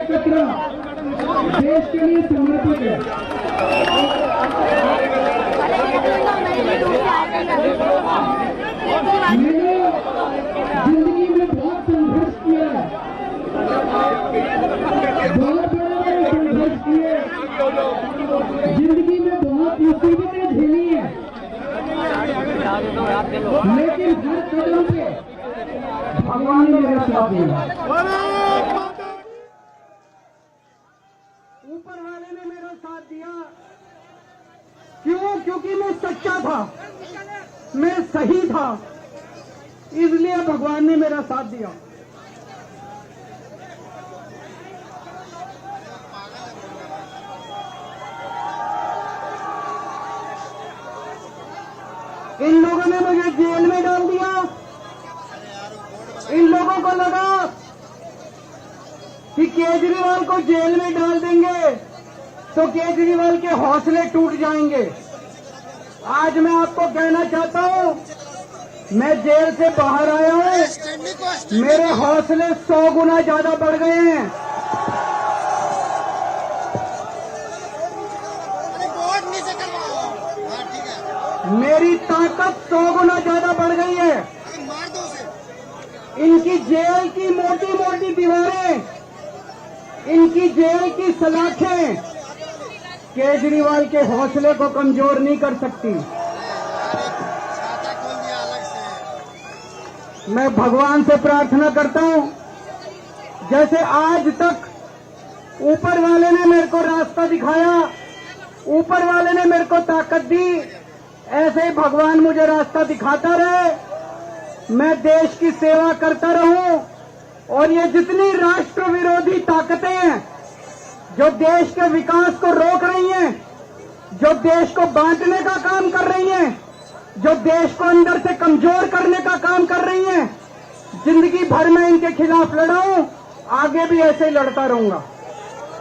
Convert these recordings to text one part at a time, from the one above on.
कतरा देश के लिए समर्पित है। मैंने जिंदगी में बहुत संघर्ष किया है, बहुत बड़े संघर्ष किए, जिंदगी में बहुत मुसीबतें झेली हैं, लेकिन हर कदम पे भगवान ने मेरा साथ दिया। ऊपर वाले ने मेरा साथ दिया। क्यों? क्योंकि मैं सच्चा था, मैं सही था, इसलिए भगवान ने मेरा साथ दिया। इन लोगों ने मुझे जेल में डाल दिया। इन लोगों को लगा कि केजरीवाल को जेल में डाल देंगे तो केजरीवाल के हौसले टूट जाएंगे। आज मैं आपको कहना चाहता हूं, मैं जेल से बाहर आया हूं, मेरे हौसले 100 गुना ज्यादा बढ़ गए हैं। मेरी ताकत 100 गुना ज्यादा बढ़ गई है। इनकी जेल की मोटी मोटी दीवारें, इनकी जेल की सलाखें केजरीवाल के हौसले को कमजोर नहीं कर सकती। मैं भगवान से प्रार्थना करता हूं, जैसे आज तक ऊपर वाले ने मेरे को रास्ता दिखाया, ऊपर वाले ने मेरे को ताकत दी, ऐसे ही भगवान मुझे रास्ता दिखाता रहे, मैं देश की सेवा करता रहूं। और ये जितनी राष्ट्र विरोधी ताकतें हैं जो देश के विकास को रोक रही हैं, जो देश को बांटने का काम कर रही हैं, जो देश को अंदर से कमजोर करने का काम कर रही हैं, जिंदगी भर में इनके खिलाफ लड़ा हूं, आगे भी ऐसे ही लड़ता रहूंगा।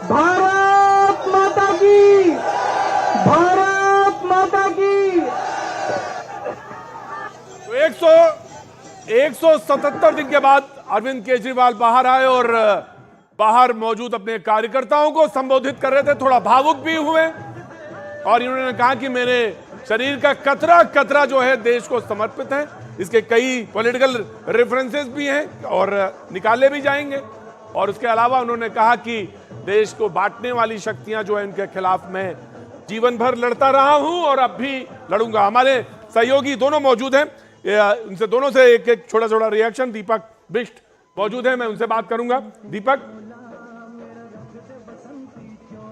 भारत माता की, भारत माता की। 177 दिन के बाद अरविंद केजरीवाल बाहर आए और बाहर मौजूद अपने कार्यकर्ताओं को संबोधित कर रहे थे। थोड़ा भावुक भी हुए और इन्होंने कहा कि मेरे शरीर का कतरा कतरा जो है देश को समर्पित है। इसके कई पॉलिटिकल रेफरेंसेस भी हैं और निकाले भी जाएंगे। और उसके अलावा उन्होंने कहा कि देश को बांटने वाली शक्तियां जो है उनके खिलाफ मैं जीवन भर लड़ता रहा हूं और अब भी लड़ूंगा। हमारे सहयोगी दोनों मौजूद हैं, उनसे दोनों से एक एक छोटा छोटा रिएक्शन। दीपक बिष्ट मौजूद है, मैं उनसे बात करूंगा। दीपक,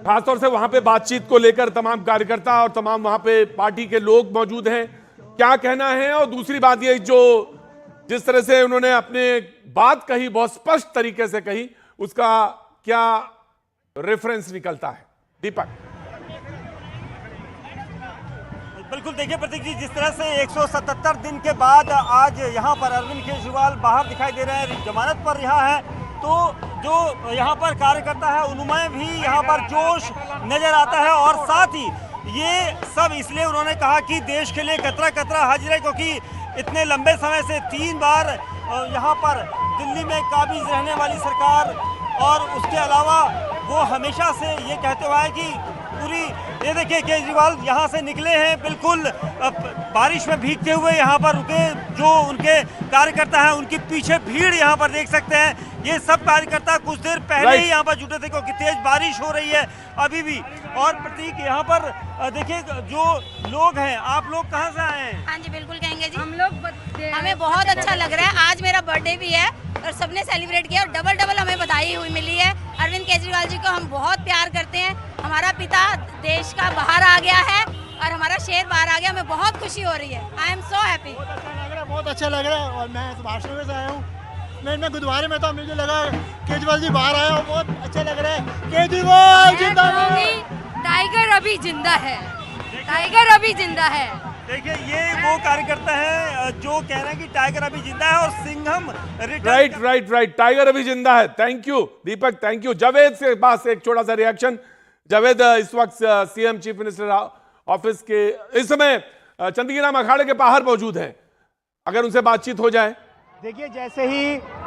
खासतौर से वहां पे बातचीत को लेकर तमाम कार्यकर्ता और तमाम वहां पे पार्टी के लोग मौजूद हैं, क्या कहना है? और दूसरी बात ये, जो जिस तरह से उन्होंने अपने बात कही, बहुत स्पष्ट तरीके से कही, उसका क्या रेफरेंस निकलता है? दीपक। बिल्कुल, देखिए प्रतीक जी, जिस तरह से 177 दिन के बाद आज यहाँ पर अरविंद केजरीवाल बाहर दिखाई दे रहे हैं, जमानत पर यहाँ है, तो जो यहाँ पर कार्यकर्ता है उनमें भी यहाँ पर जोश नजर आता है। और साथ ही ये सब इसलिए उन्होंने कहा कि देश के लिए कतरा कतरा हाजिर है, क्योंकि इतने लंबे समय से 3 बार यहाँ पर दिल्ली में काबिज रहने वाली सरकार, और उसके अलावा वो हमेशा से ये कहते हुए है कि पूरी, ये देखिए केजरीवाल यहाँ से निकले हैं बिल्कुल बारिश में भीगते हुए, यहाँ पर रुके। जो उनके कार्यकर्ता हैं उनके पीछे भीड़ यहाँ पर देख सकते हैं। ये सब कार्यकर्ता कुछ देर पहले ही यहाँ पर जुटे थे, क्योंकि तेज बारिश हो रही है अभी भी। और प्रतीक, यहाँ पर देखिए जो लोग हैं, आप लोग कहाँ से आए हैं? हाँ जी, बिल्कुल कहेंगे जी। हम लोग, हमें बहुत अच्छा लग रहा है। आज मेरा बर्थडे भी है और सबने सेलिब्रेट किया और डबल डबल हमें बधाई हुई मिली है। अरविंद केजरीवाल जी को हम बहुत प्यार करते हैं। हमारा पिता देश का बाहर आ गया है और हमारा शेर बाहर आ गया, हमें बहुत खुशी हो रही है। I am so happy. बहुत अच्छा लग रहा है। और मैं भाषण में से आया हूँ, मैं गुरुद्वारे में था, मुझे लगा केजरीवाल जी बाहर आया, बहुत अच्छा लग रहा है। केजरीवाल जिंदाबाद। टाइगर अभी जिंदा है, टाइगर अभी जिंदा है। देखिए, ये वो कार्यकर्ता है जो कह रहे हैं कि टाइगर अभी जिंदा है और सिंघम राइट, टाइगर अभी जिंदा है। Thank you Deepak, thank you. Javed से पास एक छोटा सा रिएक्शन। जावेद इस वक्त सीएम चीफ मिनिस्टर ऑफिस के इस समय चंदीग्राम अखाड़े के बाहर मौजूद हैं, अगर उनसे बातचीत हो जाए। देखिए, जैसे ही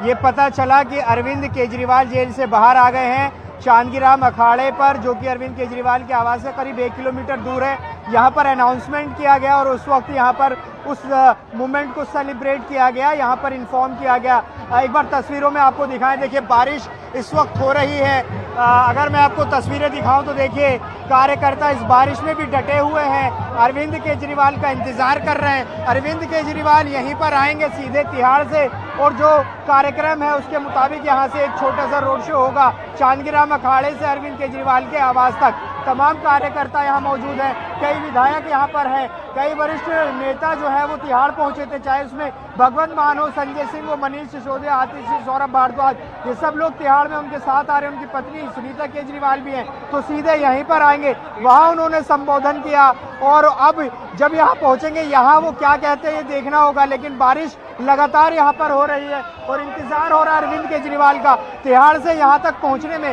ये पता चला कि अरविंद केजरीवाल जेल से बाहर आ गए हैं, चांदगीराम अखाड़े पर, जो कि अरविंद केजरीवाल के आवास से करीब 1 किलोमीटर दूर है। यहाँ पर अनाउंसमेंट किया गया और उस वक्त यहाँ पर उस मूवमेंट को सेलिब्रेट किया गया, यहाँ पर इन्फॉर्म किया गया। एक बार तस्वीरों में आपको दिखाएं, देखिए बारिश इस वक्त हो रही है। अगर मैं आपको तस्वीरें दिखाऊं तो देखिए कार्यकर्ता इस बारिश में भी डटे हुए हैं, अरविंद केजरीवाल का इंतजार कर रहे हैं। अरविंद केजरीवाल यहीं पर आएंगे सीधे तिहाड़ से, और जो कार्यक्रम है उसके मुताबिक यहाँ से एक छोटा सा रोड शो होगा चांदगीराम अखाड़े से अरविंद केजरीवाल के आवास तक। तमाम कार्यकर्ता यहाँ मौजूद हैं, कई विधायक यहाँ पर हैं, कई वरिष्ठ नेता जो है वो तिहाड़ पहुंचे थे, चाहे उसमें भगवंत मान हो, संजय सिंह हो, मनीष सिसोदिया, आतिश सिंह, सौरभ भारद्वाज, ये सब लोग तिहाड़ में उनके साथ आ रहे हैं। उनकी पत्नी सुनीता केजरीवाल भी हैं, तो सीधे यहीं पर आएंगे। वहाँ उन्होंने संबोधन किया और अब जब यहाँ पहुंचेंगे यहाँ वो क्या कहते हैं ये देखना होगा। लेकिन बारिश लगातार यहाँ पर हो रही है और इंतजार हो रहा है अरविंद केजरीवाल का। तिहाड़ से यहाँ तक पहुँचने में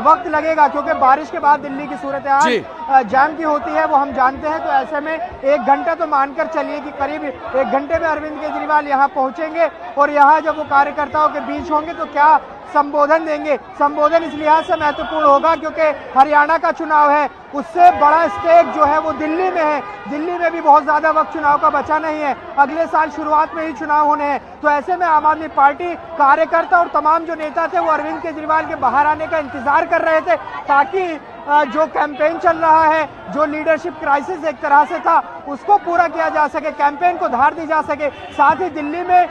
वक्त लगेगा, क्योंकि बारिश के बाद दिल्ली की सूरत हाल जाम की होती है, वो हम जानते हैं। तो ऐसे में 1 घंटा तो मानकर चलिए कि करीब 1 घंटे में अरविंद केजरीवाल यहाँ पहुँचेंगे और यहाँ जब वो कार्यकर्ताओं के बीच होंगे तो क्या संबोधन देंगे। संबोधन इस लिहाज से महत्वपूर्ण होगा क्योंकि हरियाणा का चुनाव है, उससे बड़ा स्टेक जो है वो दिल्ली में है। दिल्ली में भी बहुत ज्यादा वक्त चुनाव का बचा नहीं है, अगले साल शुरुआत में ही चुनाव होने हैं। तो ऐसे में आम आदमी पार्टी कार्यकर्ता और तमाम जो नेता थे वो अरविंद केजरीवाल के बाहर आने का इंतजार कर रहे थे, ताकि जो कैंपेन चल रहा है, जो लीडरशिप क्राइसिस एक तरह से था, उसको पूरा किया जा सके, कैंपेन को धार दी जा सके। साथ ही दिल्ली में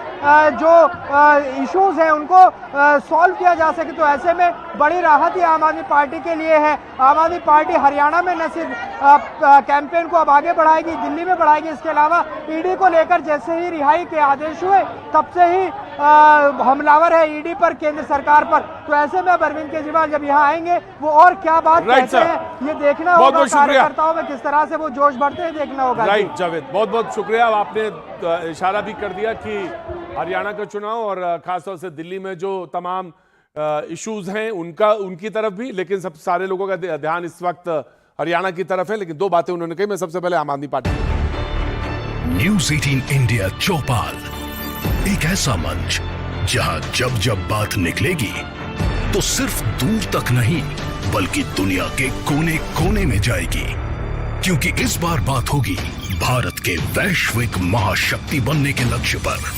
जो इश्यूज हैं उनको सॉल्व किया जा सके। तो ऐसे में बड़ी राहत ही आम आदमी पार्टी के लिए है। आम आदमी पार्टी हरियाणा में न सिर्फ कैंपेन को अब आगे बढ़ाएगी, दिल्ली में बढ़ाएगी, इसके अलावा ईडी को लेकर जैसे ही रिहाई के आदेश हुए तब से ही हमलावर है ईडी पर, केंद्र सरकार पर। तो ऐसे में अब अरविंद केजरीवाल जब यहाँ आएंगे वो और क्या बात कहते हैं ये देखना होगा। कार्यकर्ताओं में किस तरह से वो जोश बढ़ते हैं देखना होगा। राइट जावेद, बहुत बहुत शुक्रिया। आपने इशारा भी कर दिया कि हरियाणा का चुनाव और खासतौर से दिल्ली में जो तमाम इश्यूज हैं उनकी तरफ भी, लेकिन सब सारे लोगों का ध्यान इस वक्त हरियाणा की तरफ है। लेकिन 2 बातें उन्होंने कही। मैं सबसे पहले आम आदमी पार्टी। न्यूज़ 18 इंडिया चौपाल, एक ऐसा मंच जहां जब जब बात निकलेगी तो सिर्फ दूर तक नहीं बल्कि दुनिया के कोने कोने में जाएगी, क्योंकि इस बार बात होगी भारत के वैश्विक महाशक्ति बनने के लक्ष्य पर।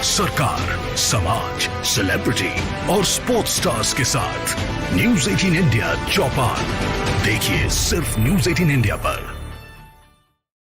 सरकार, समाज, सेलिब्रिटी और स्पोर्ट्स स्टार्स के साथ न्यूज़ 18 इंडिया चौपाल देखिए सिर्फ न्यूज़ 18 इंडिया पर।